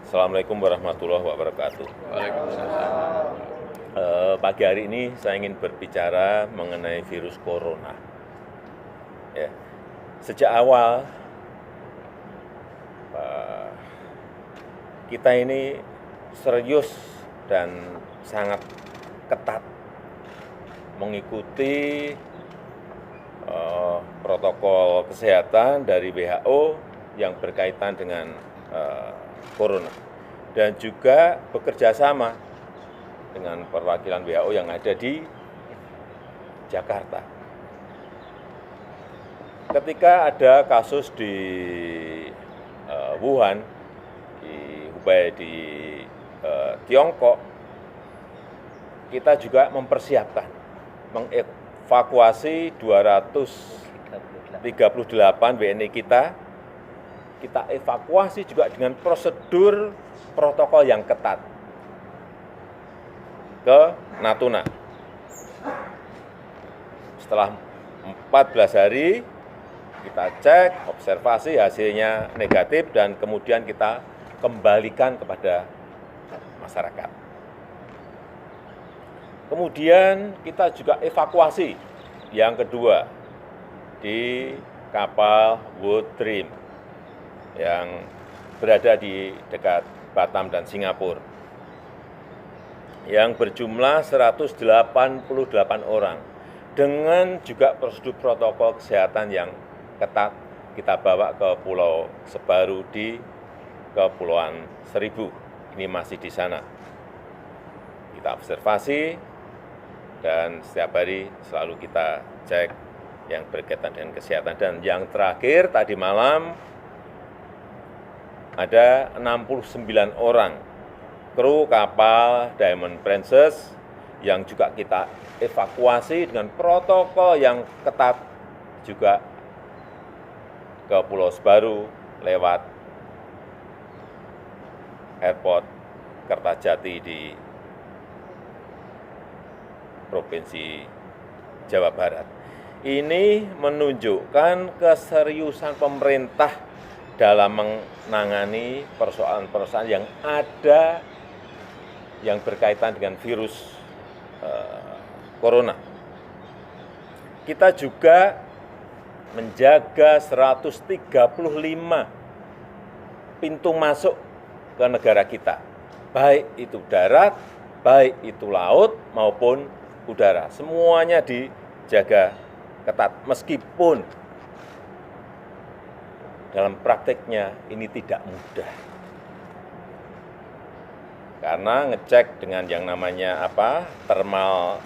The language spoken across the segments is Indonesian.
Assalamualaikum warahmatullahi wabarakatuh. Waalaikumsalam. Pagi hari ini saya ingin berbicara mengenai virus corona. Ya, sejak awal kita ini serius dan sangat ketat mengikuti protokol kesehatan dari WHO yang berkaitan dengan corona, dan juga bekerja sama dengan perwakilan WHO yang ada di Jakarta. Ketika ada kasus di Wuhan, di Hubei, di Tiongkok, kita juga mempersiapkan mengevakuasi 238 WNI kita evakuasi juga dengan prosedur protokol yang ketat ke Natuna. Setelah 14 hari kita cek, observasi, hasilnya negatif, dan kemudian kita kembalikan kepada masyarakat. Kemudian kita juga evakuasi yang kedua di kapal World Dream yang berada di dekat Batam dan Singapura, yang berjumlah 188 orang, dengan juga prosedur protokol kesehatan yang ketat. Kita bawa ke Pulau Sebaru di Kepulauan Seribu, ini masih di sana. Kita observasi, dan setiap hari selalu kita cek yang berkaitan dengan kesehatan. Dan yang terakhir tadi malam, ada 69 orang kru kapal Diamond Princess yang juga kita evakuasi dengan protokol yang ketat juga ke Pulau Sebaru lewat airport Kertajati di Provinsi Jawa Barat. Ini menunjukkan keseriusan pemerintah dalam menangani persoalan-persoalan yang ada yang berkaitan dengan virus corona. Kita juga menjaga 135 pintu masuk ke negara kita, baik itu darat, baik itu laut maupun udara. Semuanya dijaga ketat, meskipun dalam prakteknya ini tidak mudah. Karena ngecek dengan yang namanya thermal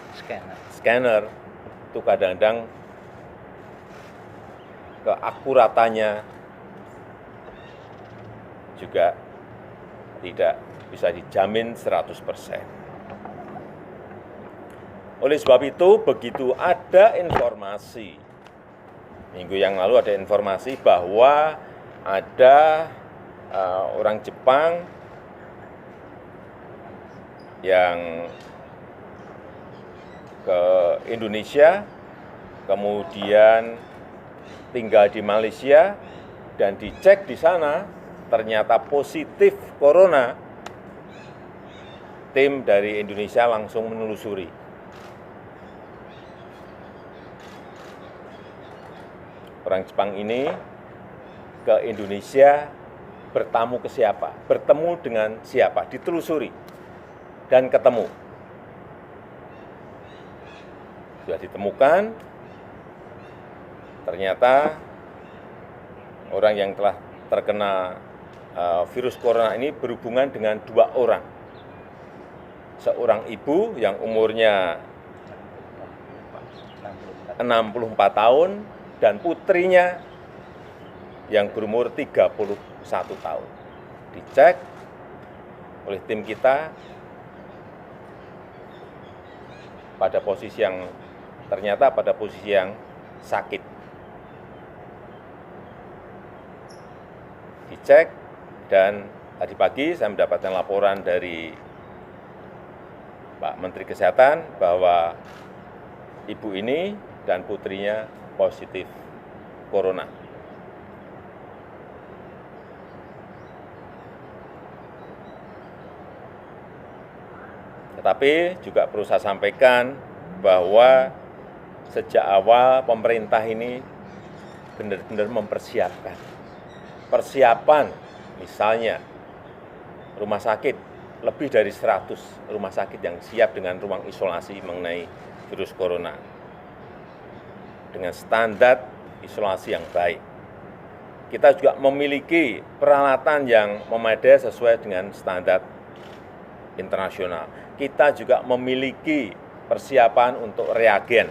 scanner itu kadang-kadang keakuratannya juga tidak bisa dijamin 100%. Oleh sebab itu, begitu ada informasi, minggu yang lalu ada informasi bahwa ada orang Jepang yang ke Indonesia, kemudian tinggal di Malaysia, dan dicek di sana ternyata positif corona. Tim dari Indonesia langsung menelusuri. Orang Jepang ini ke Indonesia bertamu ke siapa, bertemu dengan siapa, ditelusuri dan ketemu. Sudah ditemukan, ternyata orang yang telah terkena virus corona ini berhubungan dengan 2 orang. Seorang ibu yang umurnya 64 tahun, dan putrinya yang berumur 31 tahun. Dicek oleh tim kita pada posisi yang ternyata pada posisi yang sakit. Dicek, dan tadi pagi saya mendapatkan laporan dari Pak Menteri Kesehatan bahwa ibu ini dan putrinya positif corona. Tetapi juga perlu saya sampaikan bahwa sejak awal pemerintah ini benar-benar mempersiapkan. Persiapan misalnya rumah sakit, lebih dari 100 rumah sakit yang siap dengan ruang isolasi mengenai virus corona. Dengan standar isolasi yang baik. Kita juga memiliki peralatan yang memadai sesuai dengan standar internasional. Kita juga memiliki persiapan untuk reagen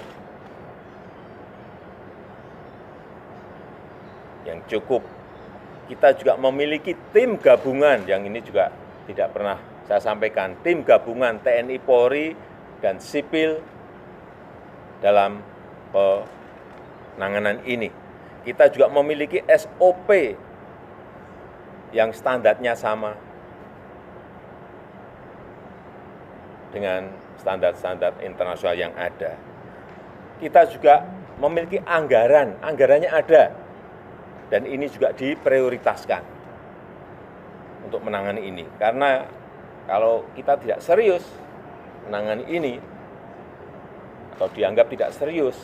yang cukup. Kita juga memiliki tim gabungan yang ini juga tidak pernah saya sampaikan, tim gabungan TNI, Polri, dan sipil dalam penanganan ini. Kita juga memiliki SOP yang standarnya sama dengan standar-standar internasional yang ada. Kita juga memiliki anggaran, anggarannya ada, dan ini juga diprioritaskan untuk menangani ini. Karena kalau kita tidak serius menangani ini, atau dianggap tidak serius,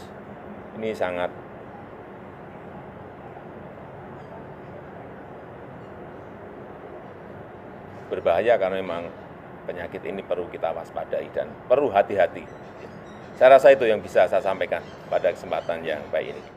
ini sangat berbahaya karena memang penyakit ini perlu kita waspadai dan perlu hati-hati. Saya rasa itu yang bisa saya sampaikan pada kesempatan yang baik ini.